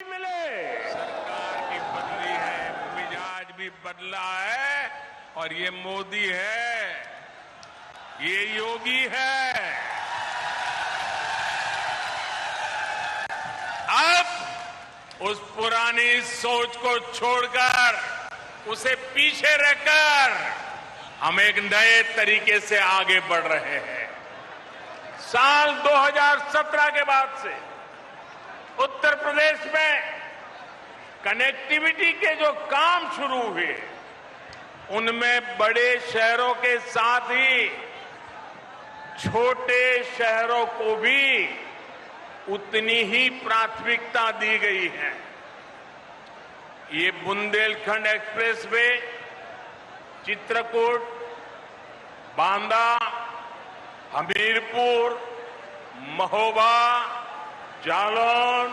मिले। सरकार की बदली है, मिजाज भी बदला है और ये मोदी है, ये योगी है। अब उस पुरानी सोच को छोड़कर, उसे पीछे रखकर हम एक नए तरीके से आगे बढ़ रहे हैं। साल 2017 के बाद से उत्तर प्रदेश में कनेक्टिविटी के जो काम शुरू हुए, उनमें बड़े शहरों के साथ ही छोटे शहरों को भी उतनी ही प्राथमिकता दी गई है। ये बुंदेलखंड एक्सप्रेसवे चित्रकूट, बांदा, हमीरपुर, महोबा, जालौन,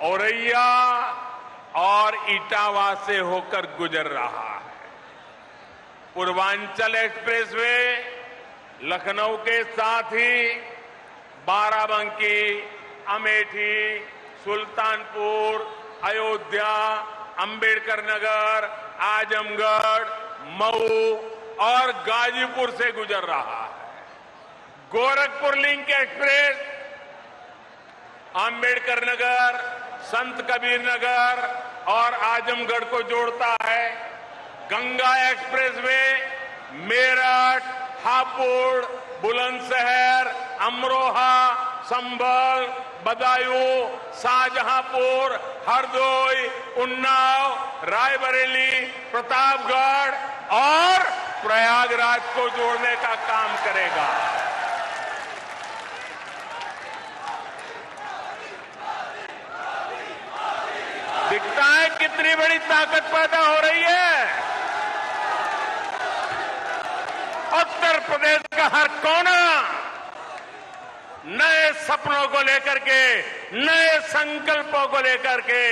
औरैया और इटावा से होकर गुजर रहा है। पूर्वांचल एक्सप्रेसवे लखनऊ के साथ ही बाराबंकी, अमेठी, सुल्तानपुर, अयोध्या, अंबेडकर नगर, आजमगढ़, मऊ और गाजीपुर से गुजर रहा है। गोरखपुर लिंक एक्सप्रेस अंबेडकर नगर, संत कबीर नगर और आजमगढ़ को जोड़ता है। गंगा एक्सप्रेसवे मेरठ, हापुड़, बुलंदशहर, अमरोहा, संभल, बदायूं, शाहजहांपुर, हरदोई, उन्नाव, रायबरेली, प्रतापगढ़ और प्रयागराज को जोड़ने का काम करेगा। दिखता है कितनी बड़ी ताकत पैदा हो रही है। उत्तर प्रदेश का हर कोना नए सपनों को लेकर के, नए संकल्पों को लेकर के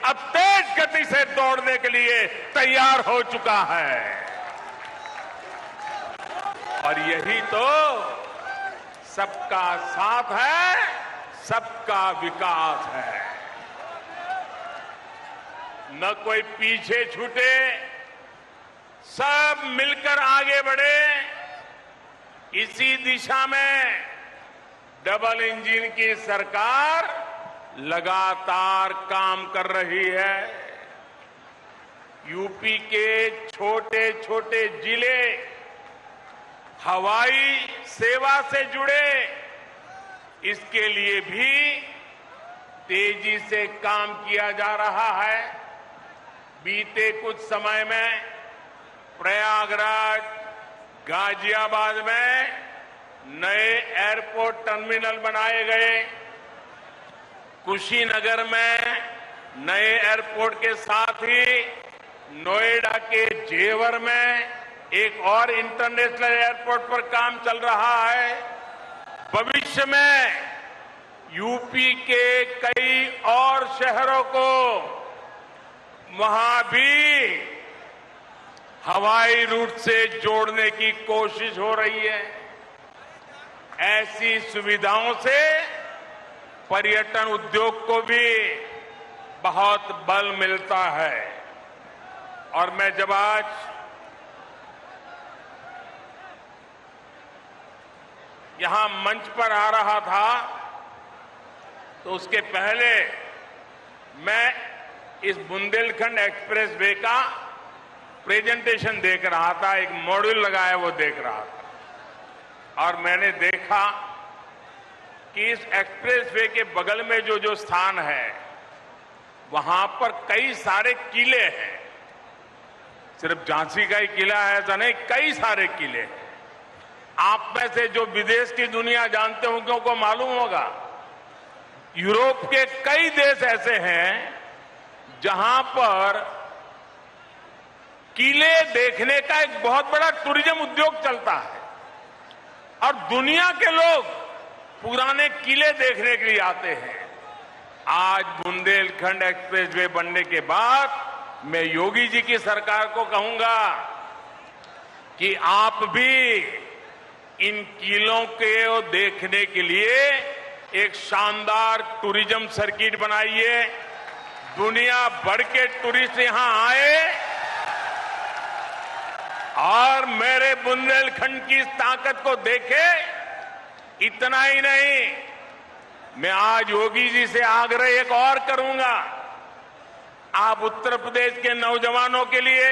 अब तेज गति से दौड़ने के लिए तैयार हो चुका है। और यही तो सबका साथ है, सबका विकास है। न कोई पीछे छूटे, सब मिलकर आगे बढ़े। इसी दिशा में डबल इंजन की सरकार लगातार काम कर रही है। यूपी के छोटे छोटे जिले हवाई सेवा से जुड़े, इसके लिए भी तेजी से काम किया जा रहा है। बीते कुछ समय में प्रयागराज, गाजियाबाद में नए एयरपोर्ट टर्मिनल बनाए गए। कुशीनगर में नए एयरपोर्ट के साथ ही नोएडा के जेवर में एक और इंटरनेशनल एयरपोर्ट पर काम चल रहा है। भविष्य में यूपी के कई और शहरों को वहां भी हवाई रूट से जोड़ने की कोशिश हो रही है। ऐसी सुविधाओं से पर्यटन उद्योग को भी बहुत बल मिलता है। और मैं जब आज यहां मंच पर आ रहा था, तो उसके पहले मैं इस बुंदेलखंड एक्सप्रेसवे का प्रेजेंटेशन देख रहा था, एक मॉड्यूल लगाया वो देख रहा था। और मैंने देखा कि इस एक्सप्रेसवे के बगल में जो जो स्थान है, वहां पर कई सारे किले हैं। सिर्फ झांसी का ही किला है ऐसा नहीं, कई सारे किले हैं। आप में से जो विदेश की दुनिया जानते होंगे उनको मालूम होगा, यूरोप के कई देश ऐसे हैं जहां पर किले देखने का एक बहुत बड़ा टूरिज्म उद्योग चलता है और दुनिया के लोग पुराने किले देखने के लिए आते हैं। आज बुंदेलखंड एक्सप्रेसवे बनने के बाद मैं योगी जी की सरकार को कहूंगा कि आप भी इन किलों को देखने के लिए एक शानदार टूरिज्म सर्किट बनाइए। दुनिया भर के टूरिस्ट यहां आए और मेरे बुंदेलखंड की इस ताकत को देखे। इतना ही नहीं, मैं आज योगी जी से आग्रह एक और करूंगा। आप उत्तर प्रदेश के नौजवानों के लिए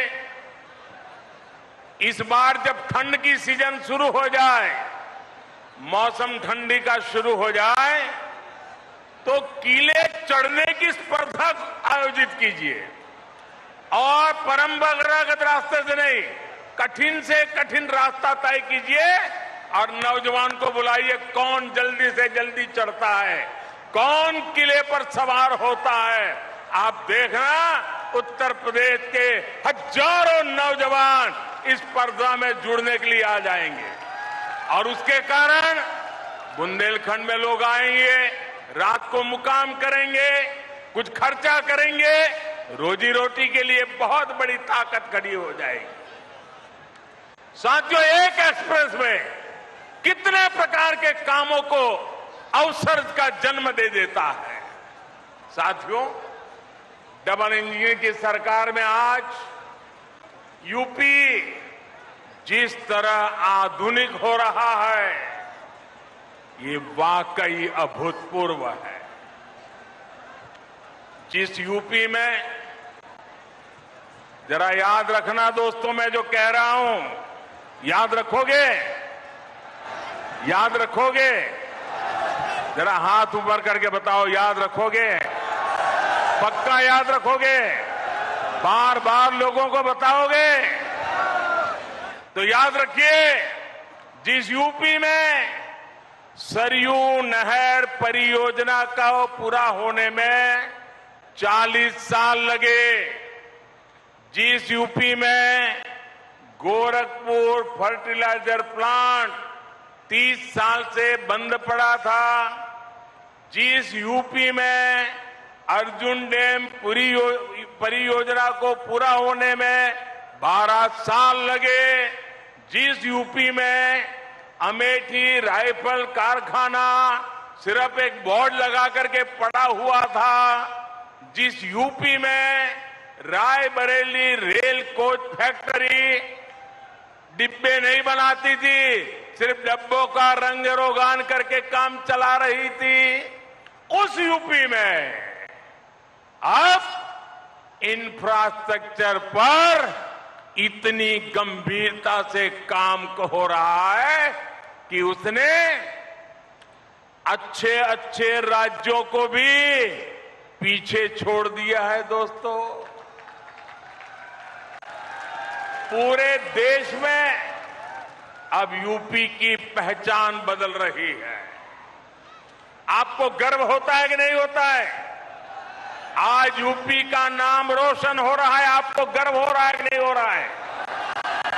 इस बार जब ठंड की सीजन शुरू हो जाए, मौसम ठंडी का शुरू हो जाए, तो किले चढ़ने की स्पर्धा आयोजित कीजिए और परंपरागत रास्ते से नहीं, कठिन से कठिन रास्ता तय कीजिए और नौजवान को बुलाइए। कौन जल्दी से जल्दी चढ़ता है, कौन किले पर सवार होता है। आप देखना उत्तर प्रदेश के हजारों नौजवान इस स्पर्धा में जुड़ने के लिए आ जाएंगे और उसके कारण बुंदेलखंड में लोग आएंगे, रात को मुकाम करेंगे, कुछ खर्चा करेंगे, रोजी रोटी के लिए बहुत बड़ी ताकत खड़ी हो जाएगी। साथियों, एक एक्सप्रेस में कितने प्रकार के कामों को अवसर का जन्म दे देता है। साथियों, डबल इंजन की सरकार में आज यूपी जिस तरह आधुनिक हो रहा है, ये वाकई अभूतपूर्व है। जिस यूपी में, जरा याद रखना दोस्तों, मैं जो कह रहा हूं याद रखोगे? याद रखोगे? जरा हाथ ऊपर करके बताओ, याद रखोगे? पक्का याद रखोगे? बार बार लोगों को बताओगे? तो याद रखिए, जिस यूपी में सरयू नहर परियोजना का पूरा होने में 40 साल लगे, जिस यूपी में गोरखपुर फर्टिलाइजर प्लांट 30 साल से बंद पड़ा था, जिस यूपी में अर्जुन डैम परियोजना को पूरा होने में 12 साल लगे, जिस यूपी में अमेठी राइफल कारखाना सिर्फ एक बोर्ड लगा करके पड़ा हुआ था, जिस यूपी में रायबरेली रेल कोच फैक्ट्री डिब्बे नहीं बनाती थी, सिर्फ डब्बों का रंग रोगान करके काम चला रही थी, उस यूपी में अब इंफ्रास्ट्रक्चर पर इतनी गंभीरता से काम हो रहा है कि उसने अच्छे अच्छे राज्यों को भी पीछे छोड़ दिया है। दोस्तों, पूरे देश में अब यूपी की पहचान बदल रही है। आपको गर्व होता है कि नहीं होता है? आज यूपी का नाम रोशन हो रहा है, आपको गर्व हो रहा है कि नहीं हो रहा है?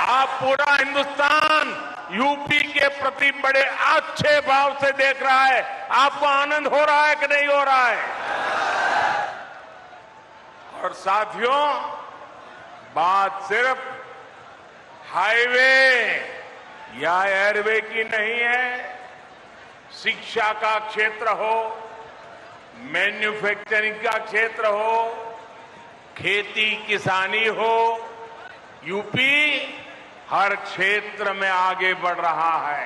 आप पूरा हिंदुस्तान यूपी के प्रति बड़े अच्छे भाव से देख रहा है, आपको आनंद हो रहा है कि नहीं हो रहा है? और साथियों, बात सिर्फ हाईवे या एयरवे की नहीं है। शिक्षा का क्षेत्र हो, मैन्युफैक्चरिंग का क्षेत्र हो, खेती किसानी हो, यूपी हर क्षेत्र में आगे बढ़ रहा है।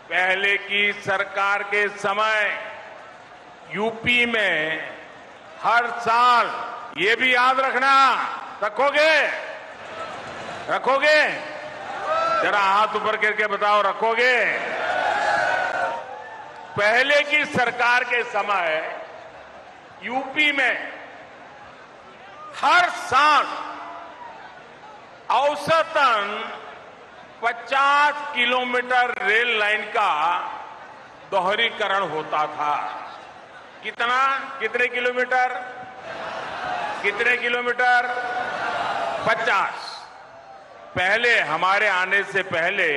पहले की सरकार के समय यूपी में हर साल, ये भी याद रखना, रखोगे? रखोगे? जरा हाथ ऊपर करके बताओ, रखोगे? पहले की सरकार के समय यूपी में हर साल औसतन 50 किलोमीटर रेल लाइन का दोहरीकरण होता था। कितना? कितने किलोमीटर? कितने किलोमीटर? 50। पहले, हमारे आने से पहले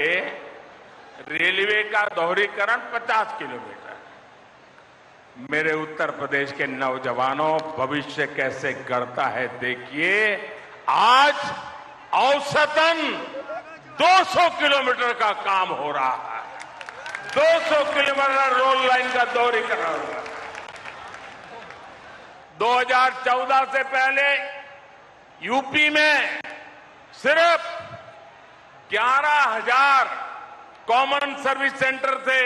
रेलवे का दोहरीकरण 50 किलोमीटर। मेरे उत्तर प्रदेश के नौजवानों, भविष्य कैसे गढ़ता है देखिए। आज औसतन 200 किलोमीटर का काम हो रहा है। 200 किलोमीटर रोड लाइन का दोहरीकरण हो रहा है। 2014 से पहले यूपी में सिर्फ 11,000 कॉमन सर्विस सेंटर थे।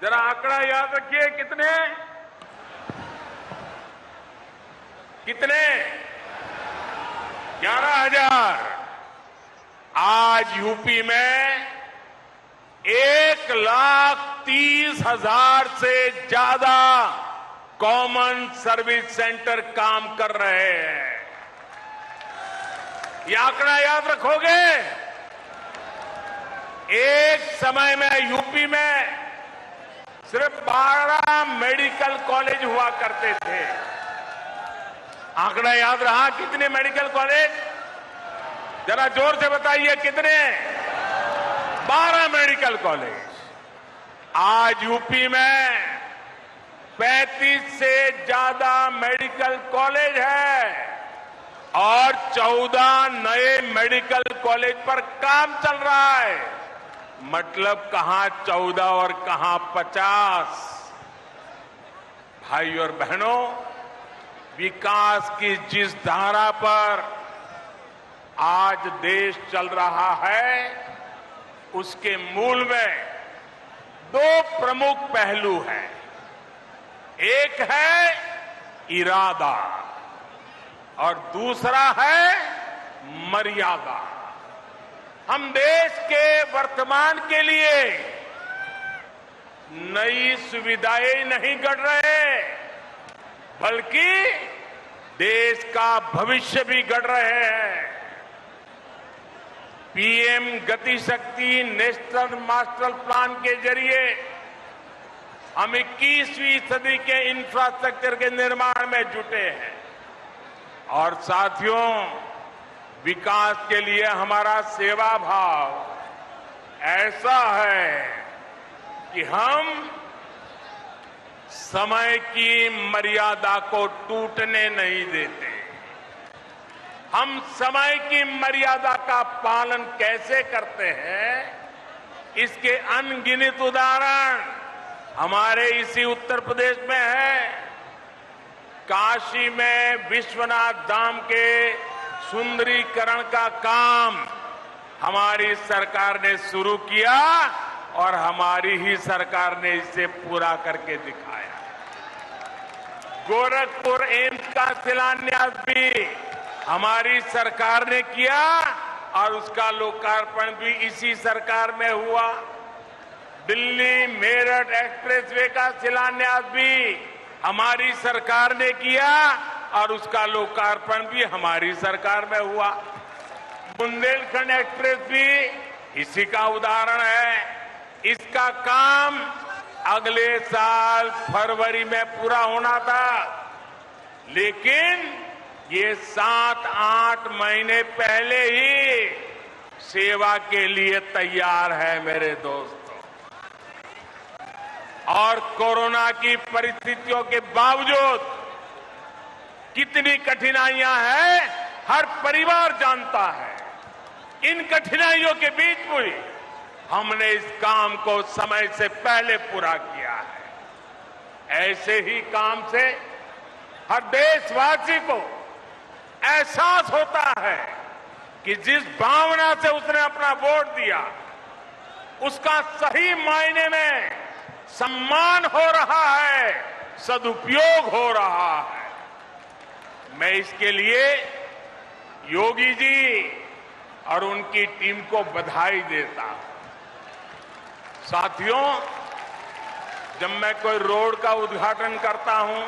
जरा आंकड़ा याद रखिए, कितने 11,000। आज यूपी में 1,30,000 से ज्यादा कॉमन सर्विस सेंटर काम कर रहे हैं। ये आंकड़ा याद रखोगे? एक समय में यूपी में सिर्फ 12 मेडिकल कॉलेज हुआ करते थे। आंकड़ा याद रहा? कितने मेडिकल कॉलेज? जरा जोर से बताइए, कितने? 12 मेडिकल कॉलेज। आज यूपी में 35 से ज्यादा मेडिकल कॉलेज है और 14 नए मेडिकल कॉलेज पर काम चल रहा है। मतलब कहां 14 और कहां 50। भाई और बहनों, विकास की जिस धारा पर आज देश चल रहा है, उसके मूल में 2 प्रमुख पहलू हैं। एक है इरादा और दूसरा है मर्यादा। हम देश के वर्तमान के लिए नई सुविधाएं नहीं गढ़ रहे, बल्कि देश का भविष्य भी गढ़ रहे हैं। पीएम गति शक्ति नेशनल मास्टर प्लान के जरिए हम 21वीं सदी के इंफ्रास्ट्रक्चर के निर्माण में जुटे हैं। और साथियों, विकास के लिए हमारा सेवा भाव ऐसा है कि हम समय की मर्यादा को टूटने नहीं देते। हम समय की मर्यादा का पालन कैसे करते हैं, इसके अनगिनत उदाहरण हमारे इसी उत्तर प्रदेश में है। काशी में विश्वनाथ धाम के सुंदरीकरण का काम हमारी सरकार ने शुरू किया और हमारी ही सरकार ने इसे पूरा करके दिखाया। गोरखपुर एम्स का शिलान्यास भी हमारी सरकार ने किया और उसका लोकार्पण भी इसी सरकार में हुआ। दिल्ली मेरठ एक्सप्रेसवे का शिलान्यास भी हमारी सरकार ने किया और उसका लोकार्पण भी हमारी सरकार में हुआ। बुंदेलखंड एक्सप्रेस भी इसी का उदाहरण है। इसका काम अगले साल फरवरी में पूरा होना था, लेकिन ये 7-8 महीने पहले ही सेवा के लिए तैयार है मेरे दोस्तों। और कोरोना की परिस्थितियों के बावजूद कितनी कठिनाइयां हैं, हर परिवार जानता है। इन कठिनाइयों के बीच भी हमने इस काम को समय से पहले पूरा किया है। ऐसे ही काम से हर देशवासी को एहसास होता है कि जिस भावना से उसने अपना वोट दिया, उसका सही मायने में सम्मान हो रहा है, सदुपयोग हो रहा है। मैं इसके लिए योगी जी और उनकी टीम को बधाई देता हूं। साथियों, जब मैं कोई रोड का उद्घाटन करता हूं,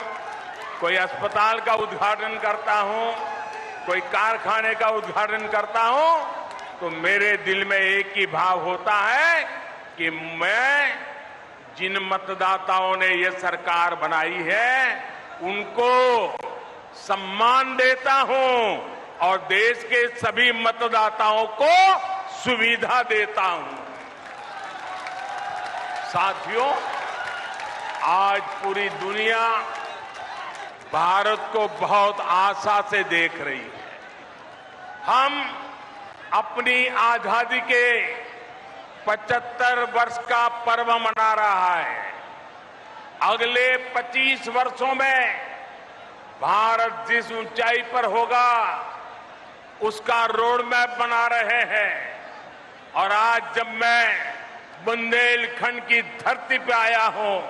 कोई अस्पताल का उद्घाटन करता हूं, कोई कारखाने का उद्घाटन करता हूं, तो मेरे दिल में एक ही भाव होता है कि मैं जिन मतदाताओं ने ये सरकार बनाई है, उनको सम्मान देता हूं और देश के सभी मतदाताओं को सुविधा देता हूं। साथियों, आज पूरी दुनिया भारत को बहुत आशा से देख रही है। हम अपनी आजादी के 75 वर्ष का पर्व मना रहा है। अगले 25 वर्षों में भारत जिस ऊंचाई पर होगा उसका रोड मैप बना रहे हैं। और आज जब मैं बुंदेलखंड की धरती पे आया हूं,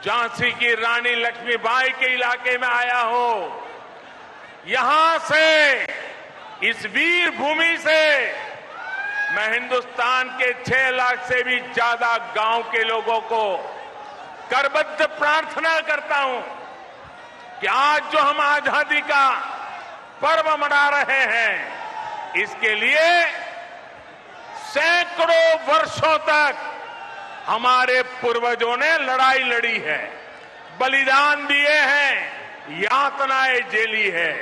झांसी की रानी लक्ष्मीबाई के इलाके में आया हूं, यहां से, इस वीर भूमि से मैं हिंदुस्तान के 6 लाख से भी ज्यादा गांव के लोगों को करबद्ध प्रार्थना करता हूं कि आज जो हम आजादी का पर्व मना रहे हैं, इसके लिए सैकड़ों वर्षों तक हमारे पूर्वजों ने लड़ाई लड़ी है, बलिदान दिए हैं, यातनाएं झेली है।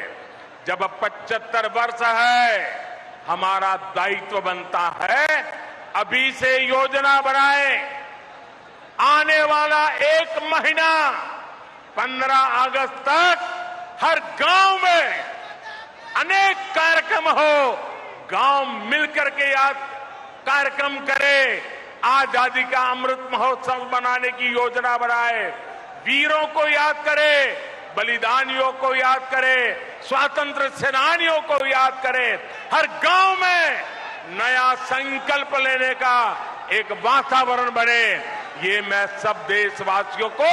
जब 75 वर्ष है, हमारा दायित्व बनता है अभी से योजना बनाए। आने वाला 1 महीना 15 अगस्त तक हर गांव में अनेक कार्यक्रम हो, गांव मिलकर के याद कार्यक्रम करे, आजादी का अमृत महोत्सव बनाने की योजना बनाए, वीरों को याद करे, बलिदानियों को याद करे, स्वातंत्र सेनानियों को याद करे, हर गांव में नया संकल्प लेने का एक वातावरण बने। ये मैं सब देशवासियों को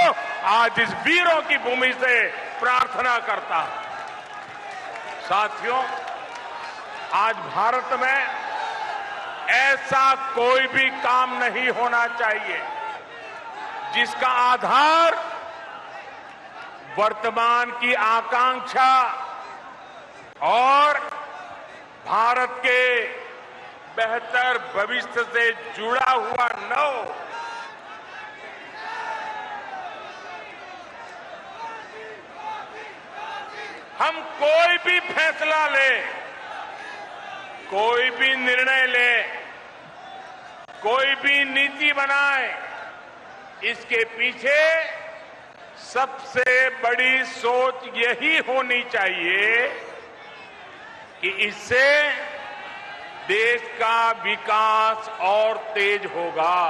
आज इस वीरों की भूमि से प्रार्थना करता हूं। साथियों, आज भारत में ऐसा कोई भी काम नहीं होना चाहिए जिसका आधार वर्तमान की आकांक्षा और भारत के बेहतर भविष्य से जुड़ा हुआ न हो। हम कोई भी फैसला ले, कोई भी निर्णय ले, कोई भी नीति बनाए, इसके पीछे सबसे बड़ी सोच यही होनी चाहिए कि इससे देश का विकास और तेज होगा।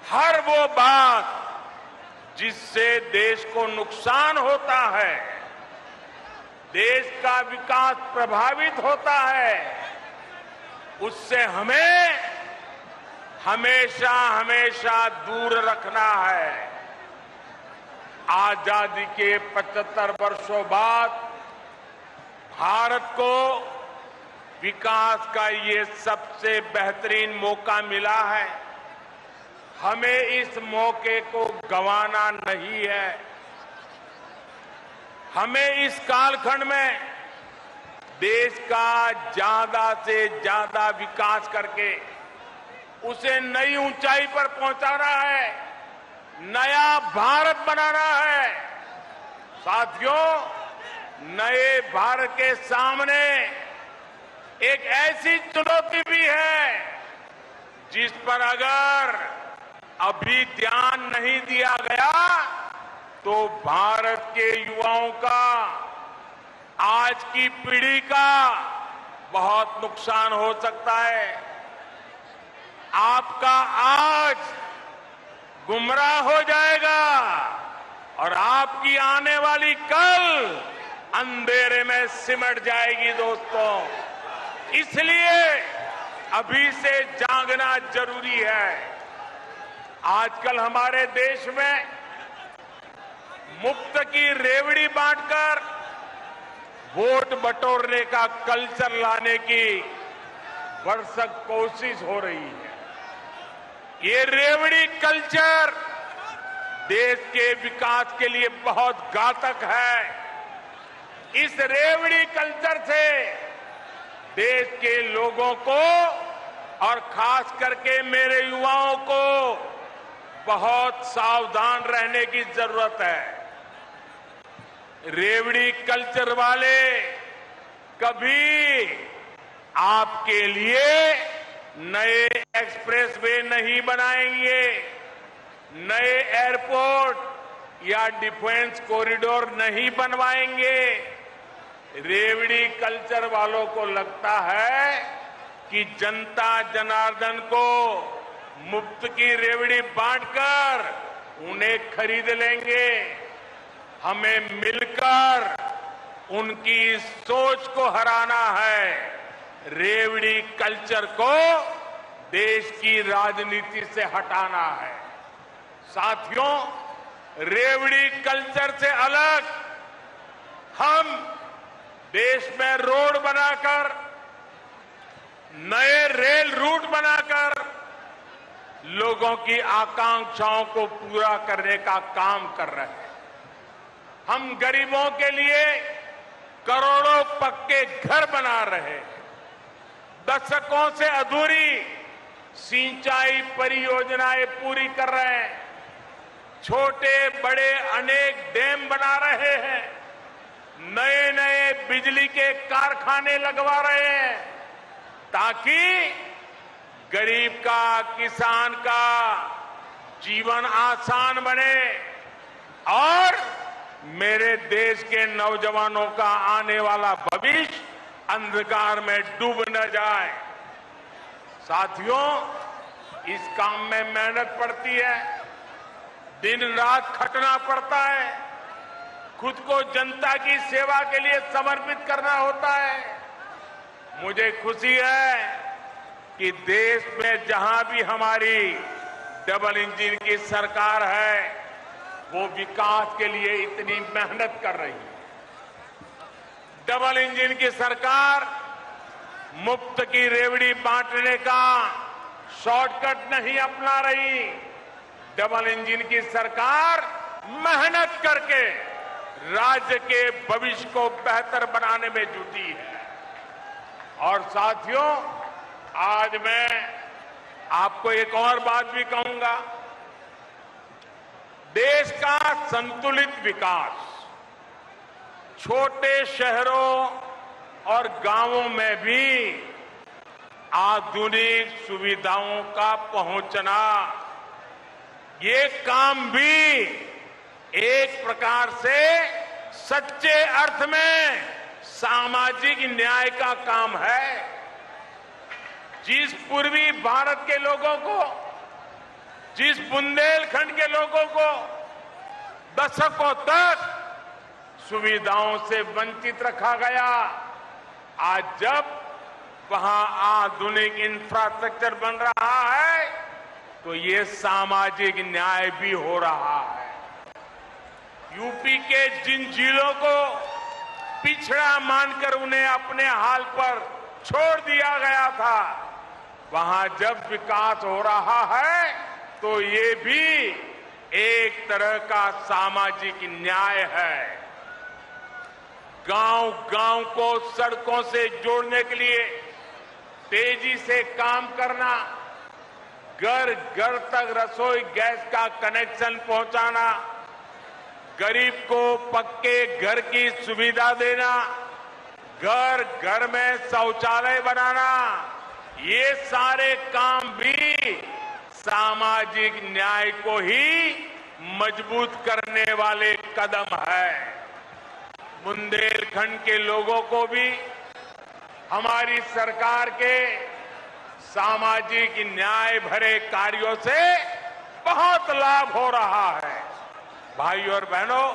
हर वो बात जिससे देश को नुकसान होता है, देश का विकास प्रभावित होता है, उससे हमें हमेशा हमेशा दूर रखना है। आजादी के 75 वर्षों बाद भारत को विकास का ये सबसे बेहतरीन मौका मिला है। हमें इस मौके को गंवाना नहीं है। हमें इस कालखंड में देश का ज्यादा से ज्यादा विकास करके उसे नई ऊंचाई पर पहुंचाना है, नया भारत बनाना है। साथियों, नए भारत के सामने एक ऐसी चुनौती भी है जिस पर अगर अभी ध्यान नहीं दिया गया तो भारत के युवाओं का, आज की पीढ़ी का बहुत नुकसान हो सकता है। आपका आज गुमराह हो जाएगा और आपकी आने वाली कल अंधेरे में सिमट जाएगी। दोस्तों, इसलिए अभी से जागना जरूरी है। आजकल हमारे देश में मुफ्त की रेवड़ी बांटकर वोट बटोरने का कल्चर लाने की भरसक कोशिश हो रही है। ये रेवड़ी कल्चर देश के विकास के लिए बहुत घातक है। इस रेवड़ी कल्चर से देश के लोगों को और खास करके मेरे युवाओं को बहुत सावधान रहने की जरूरत है। रेवड़ी कल्चर वाले कभी आपके लिए नए एक्सप्रेसवे नहीं बनाएंगे, नए एयरपोर्ट या डिफेंस कॉरिडोर नहीं बनवाएंगे। रेवड़ी कल्चर वालों को लगता है कि जनता जनार्दन को मुफ्त की रेवड़ी बांटकर उन्हें खरीद लेंगे। हमें मिलकर उनकी सोच को हराना है, रेवड़ी कल्चर को देश की राजनीति से हटाना है। साथियों, रेवड़ी कल्चर से अलग हम देश में रोड बनाकर, नए रेल रूट बनाकर लोगों की आकांक्षाओं को पूरा करने का काम कर रहे हैं। हम गरीबों के लिए करोड़ों पक्के घर बना रहे हैं। दशकों से अधूरी सिंचाई परियोजनाएं पूरी कर रहे हैं। छोटे बड़े अनेक डैम बना रहे हैं। नए नए बिजली के कारखाने लगवा रहे हैं ताकि गरीब का, किसान का जीवन आसान बने और मेरे देश के नौजवानों का आने वाला भविष्य अंधकार में डूब न जाए। साथियों, इस काम में मेहनत पड़ती है, दिन रात खटना पड़ता है, खुद को जनता की सेवा के लिए समर्पित करना होता है। मुझे खुशी है कि देश में जहां भी हमारी डबल इंजन की सरकार है, वो विकास के लिए इतनी मेहनत कर रही है। डबल इंजन की सरकार मुफ्त की रेवड़ी बांटने का शॉर्टकट नहीं अपना रही। डबल इंजन की सरकार मेहनत करके राज्य के भविष्य को बेहतर बनाने में जुटी है। और साथियों, आज मैं आपको एक और बात भी कहूंगा। देश का संतुलित विकास छोटे शहरों और गांवों में भी आधुनिक सुविधाओं का पहुंचना, ये काम भी एक प्रकार से सच्चे अर्थ में सामाजिक न्याय का काम है। जिस पूर्वी भारत के लोगों को, जिस बुंदेलखंड के लोगों को दशकों तक सुविधाओं से वंचित रखा गया, आज जब वहां आधुनिक इंफ्रास्ट्रक्चर बन रहा है तो ये सामाजिक न्याय भी हो रहा है। यूपी के जिन जिलों को पिछड़ा मानकर उन्हें अपने हाल पर छोड़ दिया गया था, वहां जब विकास हो रहा है तो ये भी एक तरह का सामाजिक न्याय है। गांव गांव को सड़कों से जोड़ने के लिए तेजी से काम करना, घर घर तक रसोई गैस का कनेक्शन पहुंचाना, गरीब को पक्के घर की सुविधा देना, घर घर में शौचालय बनाना, ये सारे काम भी सामाजिक न्याय को ही मजबूत करने वाले कदम है। बुंदेलखंड के लोगों को भी हमारी सरकार के सामाजिक न्याय भरे कार्यों से बहुत लाभ हो रहा है। भाइयों और बहनों,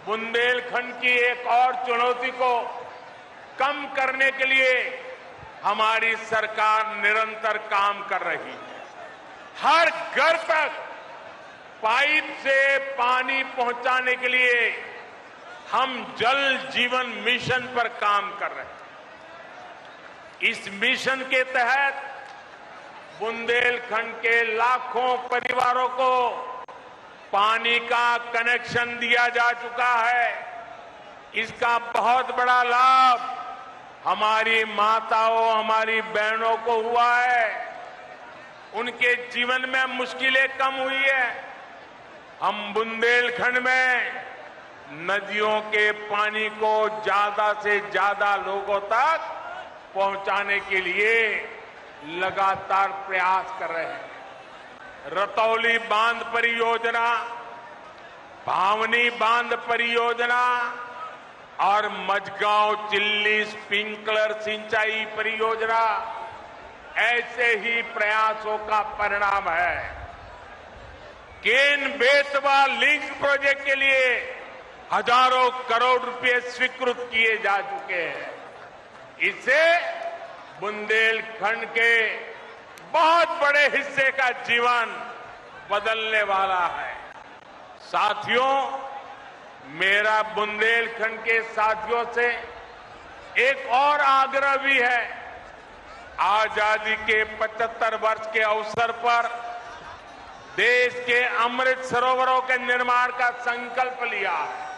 बुंदेलखंड की एक और चुनौती को कम करने के लिए हमारी सरकार निरंतर काम कर रही है। हर घर तक पाइप से पानी पहुंचाने के लिए हम जल जीवन मिशन पर काम कर रहे हैं। इस मिशन के तहत बुंदेलखंड के लाखों परिवारों को पानी का कनेक्शन दिया जा चुका है। इसका बहुत बड़ा लाभ हमारी माताओं, हमारी बहनों को हुआ है। उनके जीवन में मुश्किलें कम हुई है। हम बुंदेलखंड में नदियों के पानी को ज्यादा से ज्यादा लोगों तक पहुंचाने के लिए लगातार प्रयास कर रहे हैं। रतौली बांध परियोजना, भावनी बांध परियोजना और मझगांव चिल्ली स्प्रिंकलर सिंचाई परियोजना ऐसे ही प्रयासों का परिणाम है। केन बेतवा लिंक प्रोजेक्ट के लिए हजारों करोड़ रुपए स्वीकृत किए जा चुके हैं। इससे बुंदेलखंड के बहुत बड़े हिस्से का जीवन बदलने वाला है। साथियों, मेरा बुंदेलखंड के साथियों से एक और आग्रह भी है। आजादी के 75 वर्ष के अवसर पर देश के अमृत सरोवरों के निर्माण का संकल्प लिया है।